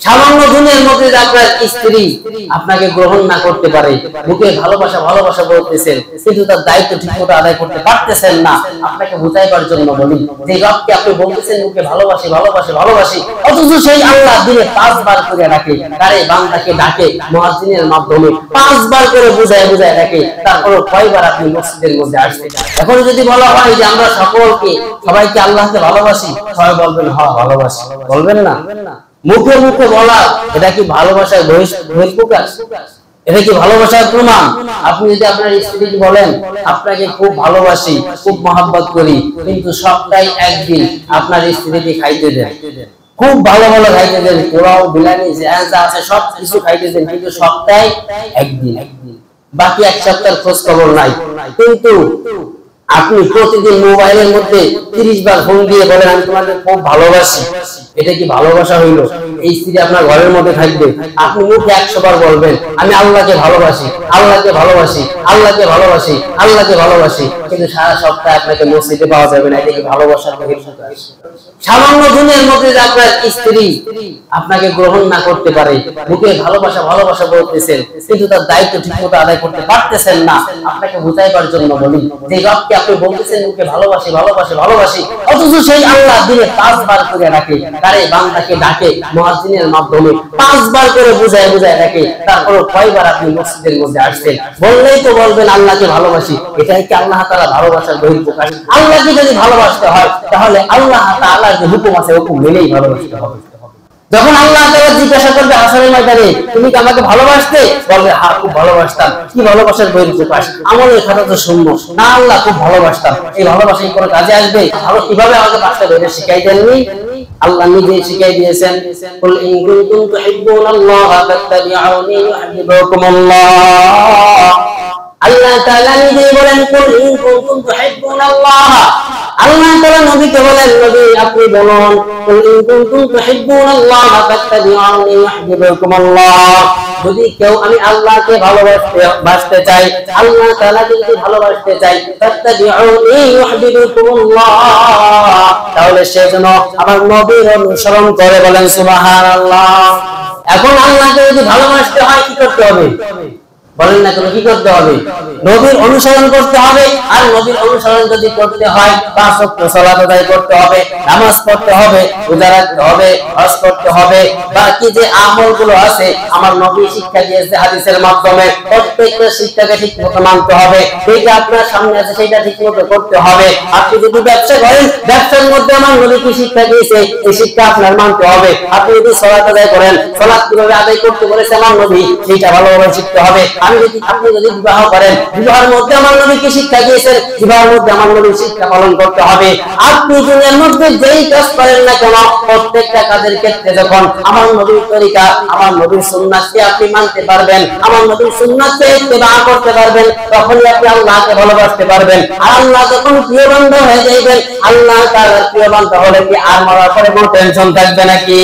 সামান্য দিনের মধ্যে যে আপনার স্ত্রী আপনাকে গ্রহণ না করতে পারে, মুখে ভালোবাসা ভালোবাসা বলতেছেন কিন্তু তার দায়িত্ব ঠিকমতো আদায় করতে পারতেছেন না, আপনাকে বুঝাইবার জন্য বলি যে রবকে আপনি বলতেছেন মুখে ভালোবাসি ভালোবাসি ভালোবাসি, অথচ সেই আল্লাহ দিনে 5 বার করে ডাকে, তারে বান্দাকে ডাকে মুয়াজ্জিনের মাধ্যমে 5 বার করে বুঝায় বুঝায় ডাকে, তারপরে কয়বার আপনি মসজিদের মধ্যে আসবেন? এখন যদি বলা হয় যে আমরা সবাইকে আল্লাহকে ভালোবাসি, সবাই বলবেন হ্যাঁ ভালোবাসি, বলবেন না? মুখে মুখে বলা এটা কি ভালোবাসার বহিঃপ্রকাশ? এটা কি ভালোবাসার প্রমাণ? আপনি যদি আপনার স্ত্রীকে বলেন আপনাকে খুব ভালোবাসি, খুব মহব্বত করি, কিন্তু সবটাই একদিন আপনার স্ত্রীকে খাইতে দেন, খুব ভালো ভালো খাইতে দেন, পোলাও বিরিয়ানি যা আছে সব কিছু খাইতে দেন, কিন্তু সবটাই একদিন, বাকি এক সপ্তাহের খোঁজ খবর নাই। কিন্তু আপনি প্রতিদিন মোবাইলের মধ্যে 30 বার ফোন দিয়ে বলেন আমি তোমাকে খুব ভালোবাসি, এটা কি ভালোবাসা হইল? এই স্ত্রী আপনার ঘরের মধ্যে থাকবে, আপনি মুখে 100 বার বলবেন আমি আল্লাহকে ভালোবাসি, আল্লাহকে ভালোবাসি, আল্লাহকে ভালোবাসি, আল্লাহকে ভালোবাসি, কিন্তু সারা সপ্তাহ আপনাকে মসজিদে পাওয়া যাবে না, এটা কি ভালোবাসার বহিঃপ্রকাশ? সামান্য দিনের মধ্যে যে আপনার স্ত্রী আপনাকে গ্রহণ না করতে পারে, মুখে ভালোবাসা ভালোবাসা বলতেছেন কিন্তু তার দায়িত্ব ঠিকমতো আদায় করতে পারতেছেন না, আপনাকে বুঝাইবার জন্য বলি যে রবকে আপনি বলতেছেন মুখে ভালোবাসি ভালোবাসি ভালোবাসি, অথচ সেই আল্লাহ দিনে 5 বার করে ডাকে, তারে বান্দাকে ডাকে মুয়াজ্জিনের মাধ্যমে 5 বার করে বুঝায় বুঝায় ডাকে, তারপরে কয়বার আপনি মসজিদের মধ্যে আসছেন? বললেই তো বলবেন আল্লাহকে ভালোবাসি, এটাই কি আল্লাহ তাআলা ভালোবাসার বহিঃপ্রকাশ? আল্লাহকে যদি ভালোবাসতে হয় তাহলে আল্লাহ তাআলার যে হুকুম আছে হুকুম মেনেই ভালোবাসতে হবে। যখন আল্লাহ তাআলা জিজ্ঞাসা করবে হাসরের ময়দানে তুমি কি আমাকে ভালোবাসতে, বলবে হ্যাঁ খুব ভালোবাসতাম, কি ভালোবাসার বহিঃপ্রকাশ? আমলের কথা তো শুনবো না, আল্লাহ খুব ভালোবাসতাম, এই ভালোবাসা কি কোনো কাজে আসবে? ভালো কিভাবে আমাকে বাসতে হবে এটা শিখাই দেননি, আল্লাহ নিজেই শিখাই দিয়েছেন, কুল ইন কুনতুম তুহিব্বুনাল্লাহা ফাত্তাবিউনি ইউহিব্বুকুমুল্লাহ। আল্লাহ তাআলা নিজেই বলেন কুল ইন কুনতুম তুহিব্বুনাল্লাহ, আল্লাহ তাআলা নবীকে বলেন নবী আপনি বলুন কুল ইন কুনতুম তুহিব্বুনাল্লাহ ফাত্তাবিউনি ইউহিব্বুকুমুল্লাহ, যদি কেউ আমি আল্লাহকে ভালোবাসতে চাই, আল্লাহ তাআলাকে যদি ভালোবাসতে চাই, ফাত্তাবিউনি ইউহিব্বুকুমুল্লাহ, তাহলে সে যেন আমার নবীর অনুসরণ করে, বলেন সুবহানাল্লাহ। এখন আল্লাহকে যদি ভালোবাসতে হয় কি করতে হবে? বলেন না কেন কি করতে হবে? নবীর অনুসরণ করতে হবে, আর নবীর অনুসরণ যদি করতে হয় 5 ওয়াক্ত সালাত আদায় করতে হবে, নামাজ পড়তে হবে, রোজা রাখতে হবে, হজ করতে হবে, বাকি যে আমলগুলো আছে আমার নবী শিক্ষা দিয়েছে হাদিসের মাধ্যমে, প্রত্যেকটা শিক্ষাকে ঠিকমতো মানতে হবে, যেটা আপনার সামনে আছে সেটা ঠিকমতো করতে হবে। আপনি যদি ব্যবসা করেন, ব্যবসার মধ্যে আমার নবী কি শিক্ষা দিয়েছে এই শিক্ষা আপনার মানতে হবে। আপনি যদি সালাত আদায় করেন, সালাত কিভাবে আদায় করতে বলেছে আমার নবী সেটা ভালোভাবে শিখতে হবে। আপনি যদি বিবাহ করেন, বিবাহের মধ্যে আমার নবী কি শিক্ষা দিয়েছেন, বিবাহের মধ্যে আমার নবীর শিক্ষা পালন করতে হবে। আপনি দুনিয়ার মধ্যে যেই কাজ করেন না কেন, প্রত্যেকটা কাজের ক্ষেত্রে যখন আমার নবীর তরিকা, আমার নবীর সুন্নাতকে আপনি মানতে পারবেন, আমার নবীর সুন্নাতকে ইত্তেবা করতে পারবেন, তখনই আপনি আল্লাহকে ভালোবাসতে পারবেন। আর আল্লাহ যখন প্রিয় বান্দা হয়ে যাবেন, আল্লাহ তাআলার প্রিয় বান্দা হলে কি আর মরার পরে কোনো টেনশন থাকবে নাকি?